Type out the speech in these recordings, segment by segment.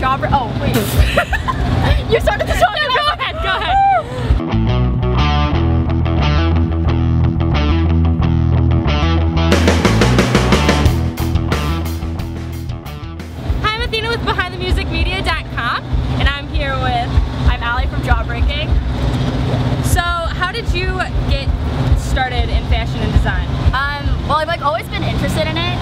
Jawbreaking. Oh, wait. You started to talk. No, go ahead, go ahead. Hi, I'm Atheena with BehindTheMusicMedia.com, and I'm here with... I'm Aly from Jawbreaking. So, how did you get started in fashion and design? Well, I've always been interested in it,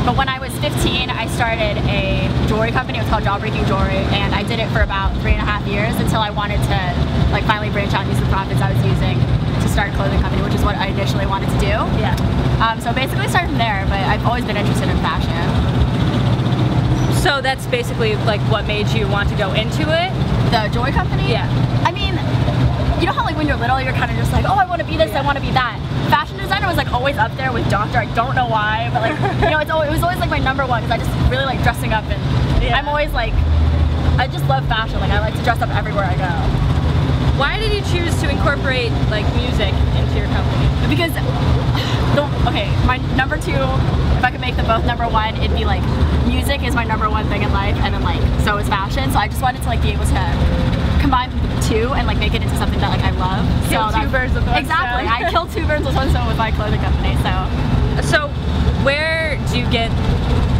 but when I was 15, I started a jewelry company. It was called Jawbreaking Jewelry, and I did it for about 3.5 years until I wanted to finally branch out and use the profits I was using to start a clothing company, which is what I initially wanted to do. Yeah. So basically I started from there, but I've always been interested in fashion. So that's basically what made you want to go into it? The jewelry company? Yeah. I mean, you know how when you're little, you're kind of just like, oh, I want to be this, I want to be that. Fashion designer was always up there with doctor. I don't know why, but you know, it was always my number one because I just really like dressing up, and I'm always I just love fashion. I like to dress up everywhere I go. Why did you choose to incorporate music into your company? Because, okay, my number two, if I could make them both number one, it'd be music is my number one thing in life, and then so is fashion. So I just wanted to be able to combine the two and make it into something that I love. Kill two birds with one stone. Exactly, I killed two birds with one stone with my clothing company. So where do you get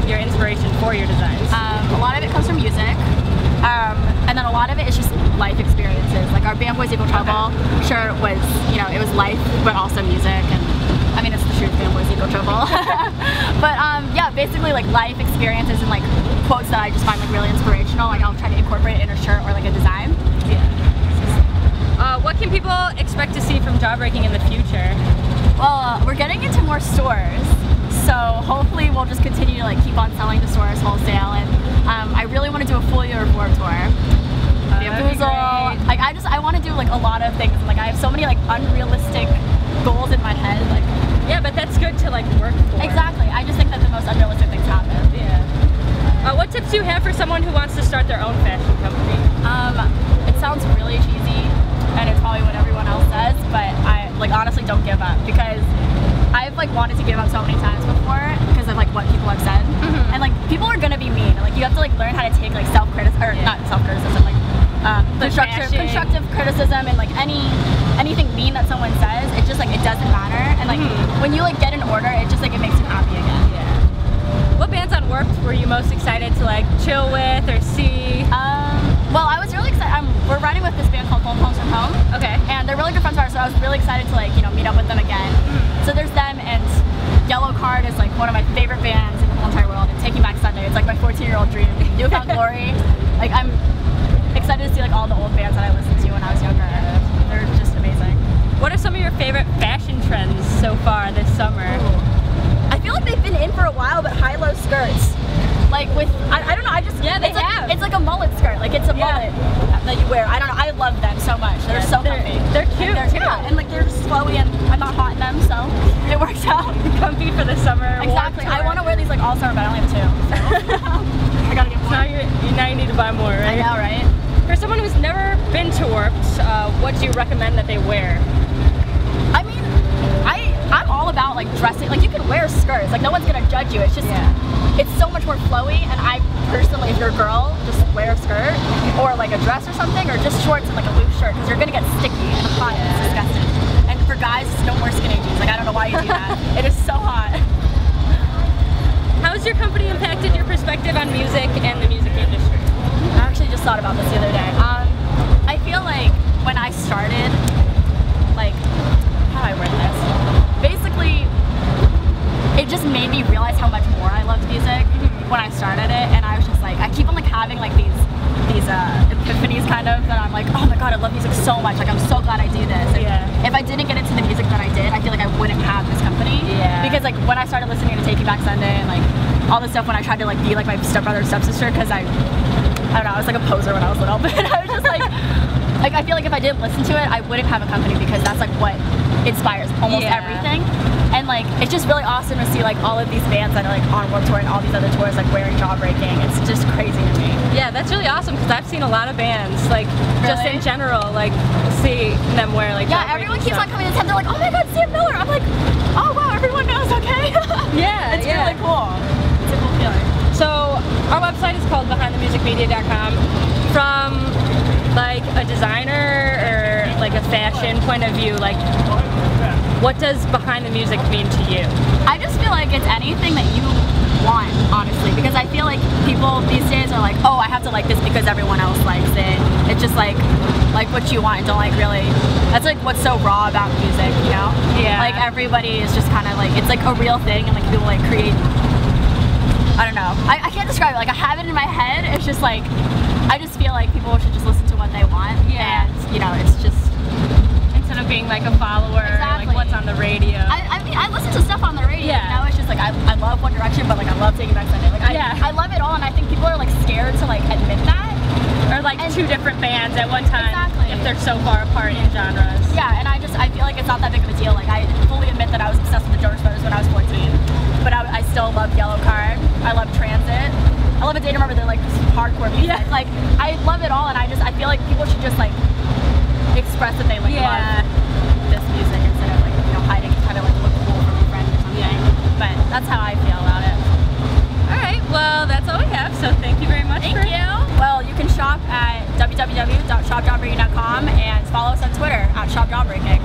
your inspiration for your designs? A lot of it comes from music, and then a lot of it is just life experiences. Our Band Boys Equal Trouble shirt was, it was life, but also music, and I mean, it's the truth, Band Boys Equal Trouble. But yeah, basically life experiences and quotes that I just find really inspirational. I'll try to incorporate it in a shirt or a design. Yeah. What can people expect to see from Jawbreaking in the future? Well, we're getting into more stores, so hopefully we'll just continue to keep on selling to stores wholesale, and I really want to do a full year reform tour. I want to do a lot of things. I have so many unrealistic goals in my head. Yeah, but that's good to work for. Exactly. I just think that the most unrealistic things happen. Yeah. What tips do you have for someone who wants to start their own fashion company? It sounds really cheesy, and it's probably what everyone else says, but I honestly don't give up, because I've wanted to give up so many times before because of what people have said, and people are gonna be mean. You have to learn how to take self-criticism, or not self-criticism, constructive criticism, and anything mean that someone says. It just it doesn't matter, and when you get an order, it just it makes you happy again. Yeah. What bands on Warped were you most excited to chill with or see? Well, I was really excited. We're riding with this band called Home Homes from Home. Okay. And they're really good friends of ours, so I was really excited to meet up with them again. So there's them, and Yellow Card is one of my favorite bands in the whole entire world, and Taking Back Sunday, it's my 14-year-old dream. Newfound Glory. I'm excited to see all the old bands that I listened to when I was younger. They're just amazing. What are some of your favorite fashion trends so far this summer? I feel they've been in for a while, but high-low skirts. I don't know, it's a mullet skirt, it's a mullet that you wear. I don't know, I love them so much. They're so comfy. They're cute. Yeah, and they're just flowy, and I'm not hot in them, so it works out. Comfy for the summer. Exactly. I want to wear these all summer, but I only have two. So. I gotta get more. Now you need to buy more, right? I know, right? For someone who's never been to Warped, what do you recommend that they wear? I mean, I'm all about dressing. You can wear skirts. No one's gonna judge you. It's just it's so much more flowy, and I personally, if you're a girl, just wear a skirt or a dress or something, or just shorts and a loose shirt, because you're gonna get sticky and hot. It's disgusting. And for guys, no more skinny jeans. I don't know why you do that. It is so hot. How has your company impacted your perspective on music and the music industry? I actually just thought about this the other day. I feel when I started, how do I word this? Basically, it just made me realize how much more I loved music when I started it, and I was just I keep on having these epiphanies kind of, that I'm oh my god, I love music so much, I'm so glad I do this. And if I didn't get into the music that I did, I feel I wouldn't have this company. Because when I started listening to Taking Back Sunday and all this stuff, when I tried to be my stepbrother or stepsister, because I don't know, I was a poser when I was little, but I was just I feel if I didn't listen to it, I wouldn't have a company, because that's what inspires almost everything. And it's just really awesome to see all of these bands that are on Warped Tour and all these other tours wearing Jawbreaking. It's just crazy to me. Yeah, that's really awesome, because I've seen a lot of bands just in general see them wear yeah, everyone keeps on coming to town. They're oh my god, Sam Miller. I'm oh wow, everyone knows. Okay. Yeah, it's really cool. It's a cool feeling. So our website is called behindthemusicmedia.com. From like a designer or like a fashion point of view, like what does behind the music mean to you? I just feel like it's anything that you want, honestly, because I feel like people these days are like, oh, I have to like this because everyone else likes it. It's just like what you want and don't like really. That's like what's so raw about music, you know? Yeah. Like everybody is just kind of like, it's like a real thing, and like people like create, I don't know. I can't describe it. Like I have it in my head. It's just like, I just feel like people should just listen to what they want. Yeah. And you know, it's just, instead of being like a follower, exactly. like what's on the radio. I mean, I listen to stuff on the radio. Yeah. You know, it's just like I love One Direction, but like I love Taking Back Sunday. Like I love it all, and I think people are like scared to like admit that. Or like two different bands at one time, exactly. if they're so far apart in genres. Yeah, and I feel like it's not that big of a deal. Like I fully admit that I was obsessed with the Jonas Brothers when I was 14, but I still love Yellow Card. I love Transit. I love A Day to Remember. They're like hardcore music. Yeah. Like I love it all, and I feel like people should just like express that they like love this music instead of like, you know, hiding, trying to like look cool from your friend or something. Yeah. But that's how I feel about it. All right, well that's all we have. So thank you very much. Thank you. Well, you can shop at www.shopjawbreaking.com and follow us on Twitter @shopjawbreaking.